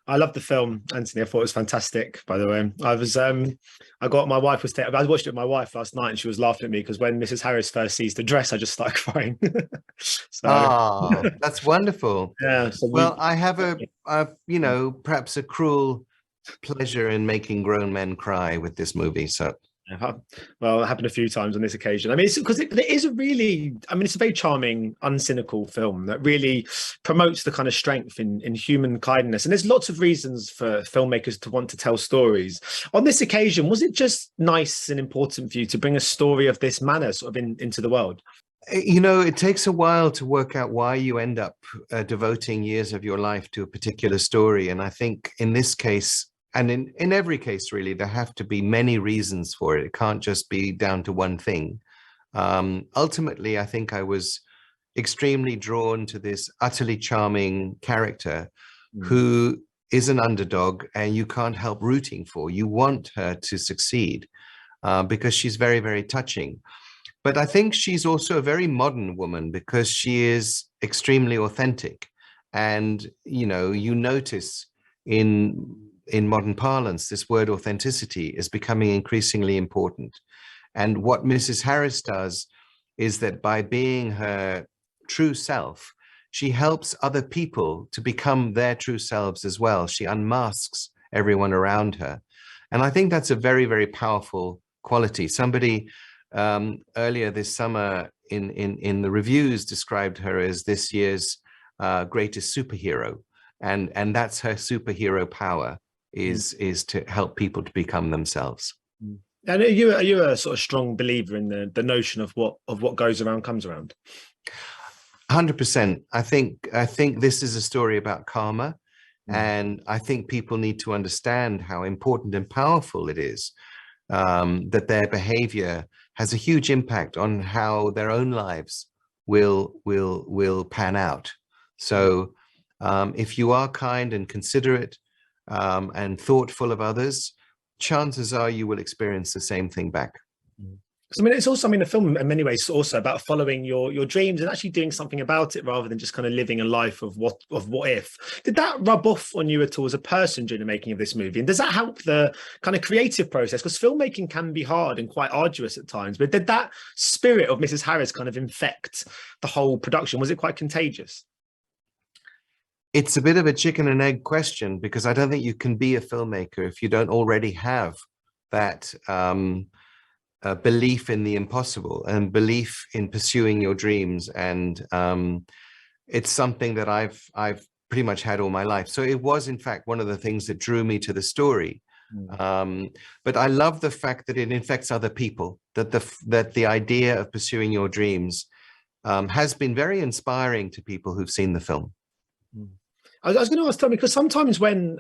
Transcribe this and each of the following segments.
I love the film, Anthony. I thought it was fantastic, by the way. I got my wife was, I watched it with my wife last night and she was laughing at me because when Mrs. Harris first sees the dress, I just started crying. So, Ah, that's wonderful. yeah. So Well, I have you know, perhaps a cruel pleasure in making grown men cry with this movie. So, well, it happened a few times on this occasion. I mean, it's because it is a really, I mean, it's a very charming, uncynical film that really promotes the kind of strength in human kindness. And there's lots of reasons for filmmakers to want to tell stories. On this occasion, was it just nice and important for you to bring a story of this manner sort of into the world? you know, it takes a while to work out why you end up devoting years of your life to a particular story. And I think in this case, and in every case, really, there have to be many reasons for it. It can't just be down to one thing. Ultimately, I think I was extremely drawn to this utterly charming character who is an underdog and you can't help rooting for. You want her to succeed because she's very, very touching. But I think she's also a very modern woman because she is extremely authentic. And, you know, you notice in modern parlance, this word authenticity is becoming increasingly important. And what Mrs. Harris does is that by being her true self, she helps other people to become their true selves as well. She unmasks everyone around her. And I think that's a very, very powerful quality. Somebody earlier this summer in the reviews described her as this year's greatest superhero. And that's her superhero power, is to help people to become themselves. And are you a sort of strong believer in the notion of what goes around comes around? 100%. I think this is a story about karma. And I think people need to understand how important and powerful it is that their behavior has a huge impact on how their own lives will pan out. So if you are kind and considerate and thoughtful of others, chances are you will experience the same thing back. I mean, it's also, I mean, the film in many ways is also about following your dreams and actually doing something about it rather than just kind of living a life of what if. Did that rub off on you at all as a person during the making of this movie? And does that help the kind of creative process? Because filmmaking can be hard and quite arduous at times, but did that spirit of Mrs. Harris kind of infect the whole production? Was it quite contagious? It's a bit of a chicken and egg question, because I don't think you can be a filmmaker if you don't already have that belief in the impossible and belief in pursuing your dreams. And it's something that I've pretty much had all my life. So it was, in fact, one of the things that drew me to the story. But I love the fact that it infects other people, that the idea of pursuing your dreams has been very inspiring to people who've seen the film. I was going to ask Tommy, because sometimes when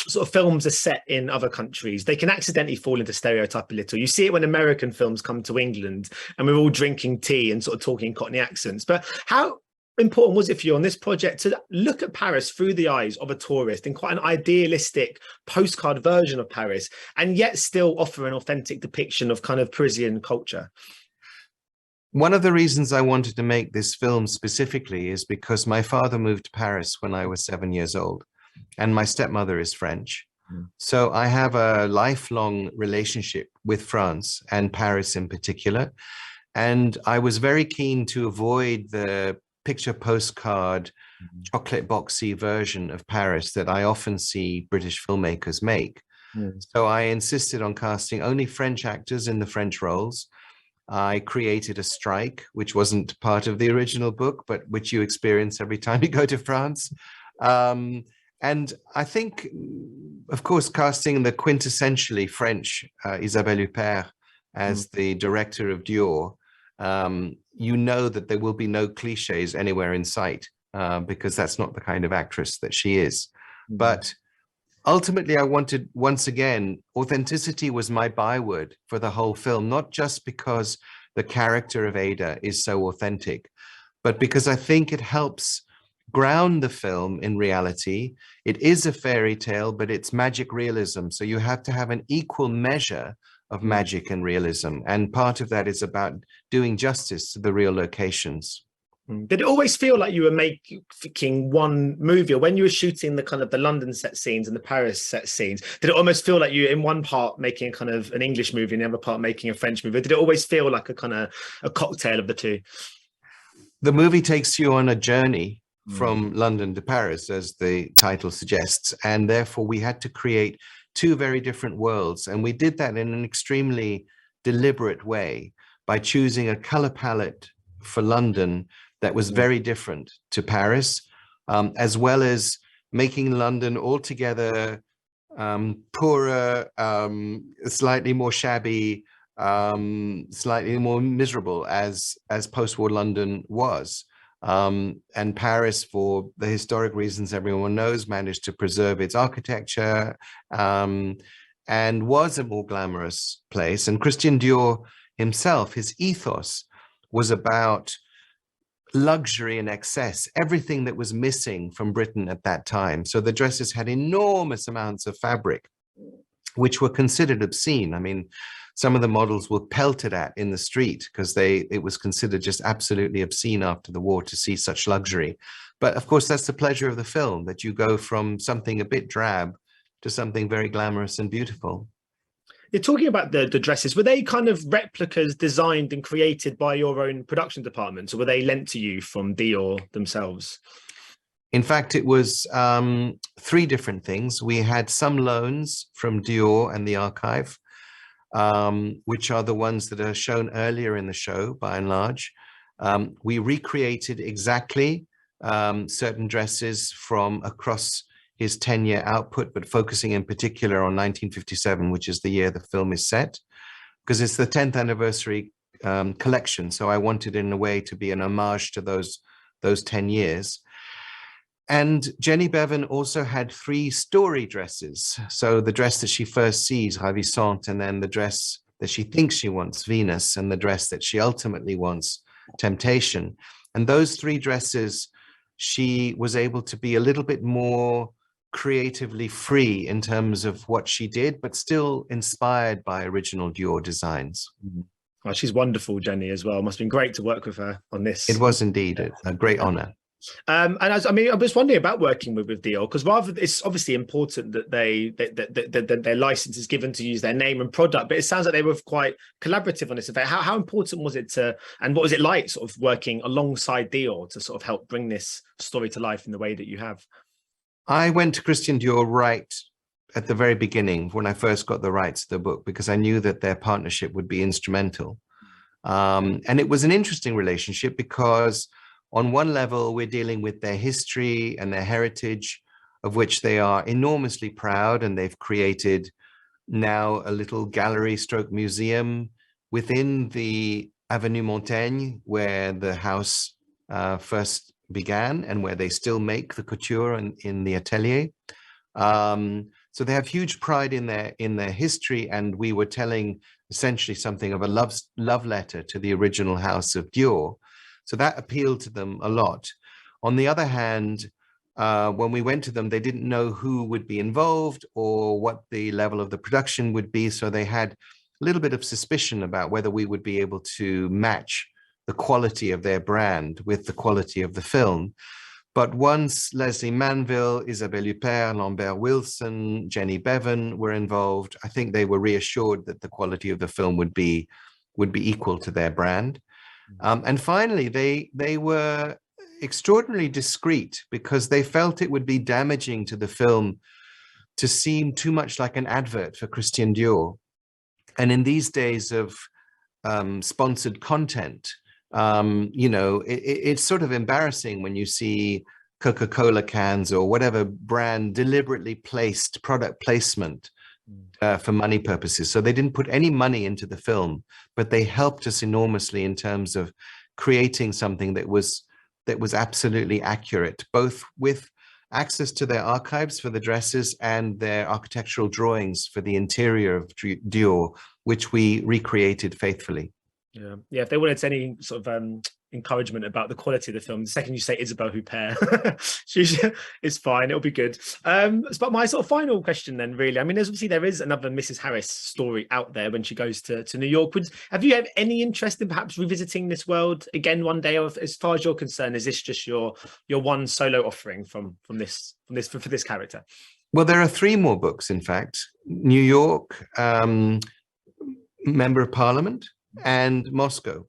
sort of films are set in other countries, they can accidentally fall into stereotype a little. You see it when American films come to England and we're all drinking tea and sort of talking Cockney accents. But how important was it for you on this project to look at Paris through the eyes of a tourist in quite an idealistic postcard version of Paris, and yet still offer an authentic depiction of kind of Parisian culture? One of the reasons I wanted to make this film specifically is because my father moved to Paris when I was 7 years old, and my stepmother is French. So I have a lifelong relationship with France and Paris in particular. And I was very keen to avoid the picture postcard, chocolate boxy version of Paris that I often see British filmmakers make. So I insisted on casting only French actors in the French roles. I created a strike, which wasn't part of the original book, but which you experience every time you go to France. And I think, of course, casting the quintessentially French Isabelle Huppert as the director of Dior, you know that there will be no cliches anywhere in sight because that's not the kind of actress that she is. But ultimately, I wanted, once again, authenticity was my byword for the whole film, not just because the character of Ada is so authentic, but because I think it helps ground the film in reality. It is a fairy tale, but it's magic realism. So you have to have an equal measure of magic and realism. And part of that is about doing justice to the real locations. Did it always feel like you were making one movie, or when you were shooting the kind of the London set scenes and the Paris set scenes, did it almost feel like you in one part making a kind of an English movie and the other part making a French movie? Did it always feel like a kind of a cocktail of the two? The movie takes you on a journey from London to Paris, as the title suggests, and therefore we had to create two very different worlds, and we did that in an extremely deliberate way by choosing a color palette for London that was very different to Paris, as well as making London altogether poorer, slightly more shabby, slightly more miserable as post-war London was. And Paris, for the historic reasons everyone knows, managed to preserve its architecture and was a more glamorous place. And Christian Dior himself, his ethos was about luxury and excess, everything that was missing from Britain at that time. So the dresses had enormous amounts of fabric, which were considered obscene. I mean, some of the models were pelted at in the street because it was considered just absolutely obscene after the war to see such luxury. But of course, that's the pleasure of the film, that you go from something a bit drab to something very glamorous and beautiful. You're talking about the dresses. Were they kind of replicas designed and created by your own production department, or were they lent to you from Dior themselves? In fact, it was three different things. We had some loans from Dior and the archive, which are the ones that are shown earlier in the show, by and large. We recreated exactly certain dresses from across his 10-year output, but focusing in particular on 1957, which is the year the film is set, because it's the 10th anniversary collection. So I wanted in a way to be an homage to those 10 years. And Jenny Bevan also had three story dresses. So the dress that she first sees, Ravissante, and then the dress that she thinks she wants, Venus, and the dress that she ultimately wants, Temptation. And those three dresses, she was able to be a little bit more creatively free in terms of what she did, but still inspired by original Dior designs. Oh, she's wonderful, Jenny, as well. Must have been great to work with her on this. It was indeed a great honor. And I was wondering about working with Dior, because rather it's obviously important that that their license is given to use their name and product, but it sounds like they were quite collaborative on this event. How important was it and what was it like sort of working alongside Dior to sort of help bring this story to life in the way that you have? I went to Christian Dior right at the very beginning when I first got the rights to the book, because I knew that their partnership would be instrumental. And it was an interesting relationship because on one level, we're dealing with their history and their heritage, of which they are enormously proud, and they've created now a little gallery stroke museum within the Avenue Montaigne, where the house first began and where they still make the couture in the atelier. So they have huge pride in their history, and we were telling essentially something of a love letter to the original House of Dior. So that appealed to them a lot. On the other hand, when we went to them, they didn't know who would be involved or what the level of the production would be. So they had a little bit of suspicion about whether we would be able to match the quality of their brand with the quality of the film. But once Lesley Manville, Isabelle Huppert, Lambert Wilson, Jenny Bevan were involved, I think they were reassured that the quality of the film would be equal to their brand. And finally, they were extraordinarily discreet, because they felt it would be damaging to the film to seem too much like an advert for Christian Dior. And in these days of sponsored content, it's sort of embarrassing when you see Coca-Cola cans or whatever brand deliberately placed product placement for money purposes. So they didn't put any money into the film, but they helped us enormously in terms of creating something that was absolutely accurate, both with access to their archives for the dresses and their architectural drawings for the interior of Dior, which we recreated faithfully. Yeah. If they wanted any sort of encouragement about the quality of the film. The second you say Isabelle Huppert, it's fine. It'll be good. But my sort of final question then, really, I mean, there is another Mrs. Harris story out there when she goes to New York. Have you had any interest in perhaps revisiting this world again one day? Or as far as you're concerned, is this just your one solo offering for this character? Well, there are 3 more books, in fact. New York, Member of Parliament, and Moscow.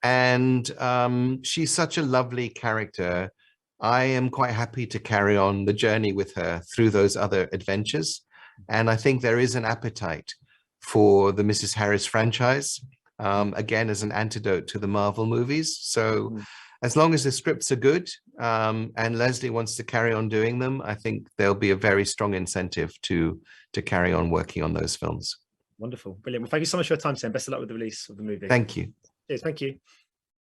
And she's such a lovely character. I am quite happy to carry on the journey with her through those other adventures. And I think there is an appetite for the Mrs. Harris franchise, again, as an antidote to the Marvel movies. So as long as the scripts are good and Lesley wants to carry on doing them, I think there'll be a very strong incentive to carry on working on those films. Wonderful. Brilliant. Well, thank you so much for your time, Sam. Best of luck with the release of the movie. Thank you. Cheers. Thank you.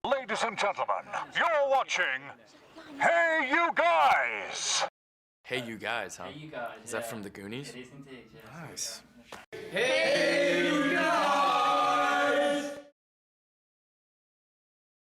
Ladies and gentlemen, you're watching Hey You Guys! Hey You Guys, huh? Hey, you guys. Is that from the Goonies? It is indeed, yes. Nice. Hey, you guys!